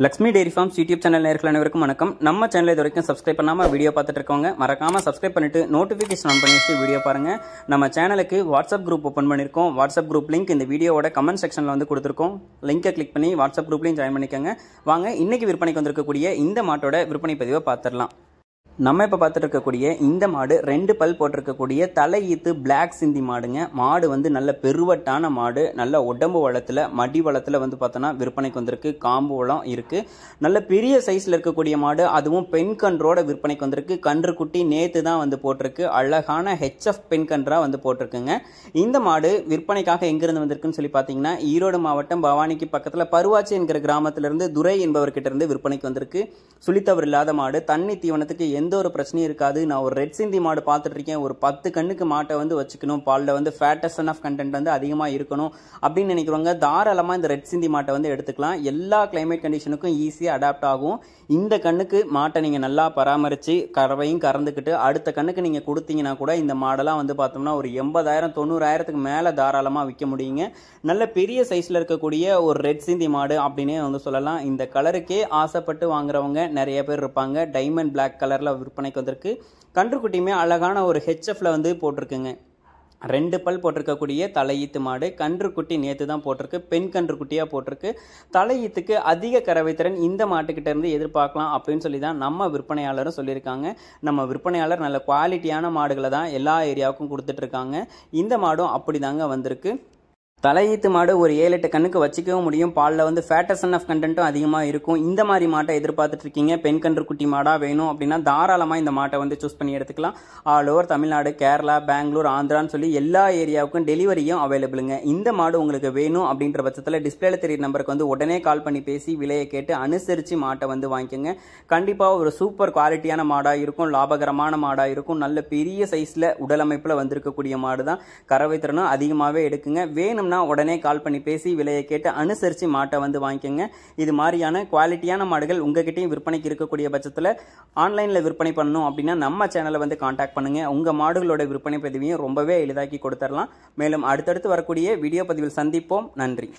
Lakshmi Dairy Farms YouTube channel நேயர்கள் அனைவருக்கும் வணக்கம். நம்ம சேனல் இது வரைக்கும் சப்ஸ்கிரைப் பண்ணாமல் வீடியோ பார்த்துட்டு இருக்கவங்க மறக்காம சப்ஸ்கிரைப் பண்ணிட்டு நோட்டிஃபிகேஷன் ஆன் பண்ணி வச்சு வீடியோ பாருங்க. நம்ம சேனலுக்கு வாட்ஸ்அப் குரூப் ஓப்பன் பண்ணியிருக்கோம். வாட்ஸ்அப் குரூப் லிங்க் இந்த வீடியோவோட கமெண்ட் செக்ஷனில் வந்து கொடுத்துருக்கோம். லிங்கை கிளிக் பண்ணி வாட்ஸ்அப் குரூப்லையும் ஜாயின் பண்ணிக்கோங்க. வாங்க இன்னைக்கு விற்பனைக்கு வந்திருக்கக்கூடிய இந்த மாட்டோட விற்பனை பதிவை பார்த்துடலாம். நம்ம இப்போ பார்த்துட்டு இருக்கக்கூடிய இந்த மாடு 2 பல் போட்டிருக்கக்கூடிய தலையீத்து பிளாக் சிந்தி மாடுங்க. மாடு வந்து நல்ல பெருவட்டான மாடு, நல்ல உடம்பு வளத்தில் மடி வளத்தில் வந்து பார்த்தோன்னா விற்பனைக்கு வந்திருக்கு. காம்பு வளம் இருக்குது. நல்ல பெரிய சைஸில் இருக்கக்கூடிய மாடு, அதுவும் பெண் கன்றோட விற்பனைக்கு வந்திருக்கு. கன்று குட்டி நேற்று தான் வந்து போட்டிருக்கு. அழகான ஹெச்எஃப் பெண் கன்றா வந்து போட்டிருக்குங்க. இந்த மாடு விற்பனைக்காக எங்கிருந்து வந்திருக்குன்னு சொல்லி பார்த்தீங்கன்னா ஈரோடு மாவட்டம் பவானிக்கு பக்கத்தில் பருவாச்சி என்கிற கிராமத்திலிருந்து துரை என்பவர்கிட்ட இருந்து விற்பனைக்கு வந்திருக்கு. சுழித்தவர் இல்லாத மாடு, தண்ணி தீவனத்துக்கு எந்த ஒரு பிரச்சனையும் இருக்காது. நான் ஒரு ரெட் சிந்தி மாடு பார்த்துட்டு இருக்கேன். ஒரு 10 கண்ணுக்கு மாட்டை வந்து வச்சுக்கணும், பாலில் வந்து ஃபேட்டஸ்ட் ஆஃப் கண்டென்ட் வந்து அதிகமாக இருக்கணும் அப்படின்னு நினைக்கிறவங்க தாராளமாக இந்த ரெட் சிந்தி மாட்டை வந்து எடுத்துக்கலாம். எல்லா கிளைமேட் கண்டிஷனுக்கும் ஈஸியாக அடாப்ட் ஆகும். இந்த கண்ணுக்கு மாட்டை நீங்கள் நல்லா பராமரித்து கறவையும் கறந்துக்கிட்டு அடுத்த கண்ணுக்கு நீங்கள் கொடுத்தீங்கன்னா கூட இந்த மாடெல்லாம் வந்து பார்த்தோம்னா ஒரு 80,000-90,000க்கு மேலே தாராளமாக விற்க முடியுங்க. நல்ல பெரிய சைஸில் இருக்கக்கூடிய ஒரு ரெட் சிந்தி மாடு அப்படின்னே வந்து சொல்லலாம். இந்த கலருக்கே ஆசைப்பட்டு வாங்குறவங்க நிறைய பேர் இருப்பாங்க. டைமண்ட் பிளாக் கலரில் விற்பனைக்கு வந்திருக்கு. கன்றுக்குட்டியுமே அழகான ஒரு ஹெச்எஃப்ல வந்து போட்டிருக்குங்க. 2 பல் போட்டிருக்கக்கூடிய தலையீத்து மாடு. கன்றுக்குட்டி நேற்று தான் போட்டிருக்கு. பெண் கன்றுக்குட்டியாக போட்டிருக்கு. தலையீத்துக்கு அதிக கறவைத்திறன் இந்த மாட்டுக்கிட்ட இருந்து எதிர்பார்க்கலாம் அப்படின்னு சொல்லி தான் நம்ம விற்பனையாளரும் சொல்லியிருக்காங்க. நம்ம விற்பனையாளர் நல்ல குவாலிட்டியான மாடுகளை தான் எல்லா ஏரியாவுக்கும் கொடுத்துட்டு இருக்காங்க. இந்த மாடும் அப்படி தாங்க வந்திருக்கு. தலையீத்து மாடு ஒரு 7-8 கண்ணுக்கு வச்சிக்கவும் முடியும். பாலில் வந்து ஃபேட்டஸ்ட் ஆஃப் கண்டென்ட்டும் அதிகமாக இருக்கும். இந்த மாதிரி மாட்டை எதிர்பார்த்துட்டு இருக்கீங்க, பெண் கன்று குட்டி மாடாக வேணும் அப்படின்னா தாராளமாக இந்த மாட்டை வந்து சூஸ் பண்ணி எடுத்துக்கலாம். ஆல் ஓவர் தமிழ்நாடு, கேரளா, பெங்களூர், ஆந்திரான்னு சொல்லி எல்லா ஏரியாவுக்கும் டெலிவரியும் அவைலபிளுங்க. இந்த மாடு உங்களுக்கு வேணும் அப்படின்ற பட்சத்தில் டிஸ்பிளேல தெரியுற நம்பருக்கு வந்து உடனே கால் பண்ணி பேசி விலையை கேட்டு அனுசரித்து மாட்டை வந்து வாங்கிக்கோங்க. கண்டிப்பாக ஒரு சூப்பர் குவாலிட்டியான மாடாக இருக்கும், லாபகரமான மாடாக இருக்கும். நல்ல பெரிய சைஸில் உடலமைப்பில் வந்திருக்கக்கூடிய மாடு தான். கறவை திறனும் அதிகமாகவே எடுக்குங்க. வேணும்னா உடனே கால் பண்ணி பேசி விலையை கேட்டு அனுசரித்து மாட்டை வந்து வாங்கிக்கோங்க. இது மாதிரியான குவாலிட்டியான மாடுகள் உங்ககிட்டயும் விற்பனைக்கு இருக்கக்கூடிய பட்சத்தில் ஆன்லைனில் விற்பனை பண்ணணும் அப்படின்னா நம்ம சேனலை வந்து கான்டாக்ட் பண்ணுங்க. உங்கள் மாடுகளோட விற்பனை பதிவையும் ரொம்பவே எளிதாக்கி கொடுத்துடலாம். மேலும் அடுத்தடுத்து வரக்கூடிய வீடியோ பதிவில் சந்திப்போம். நன்றி.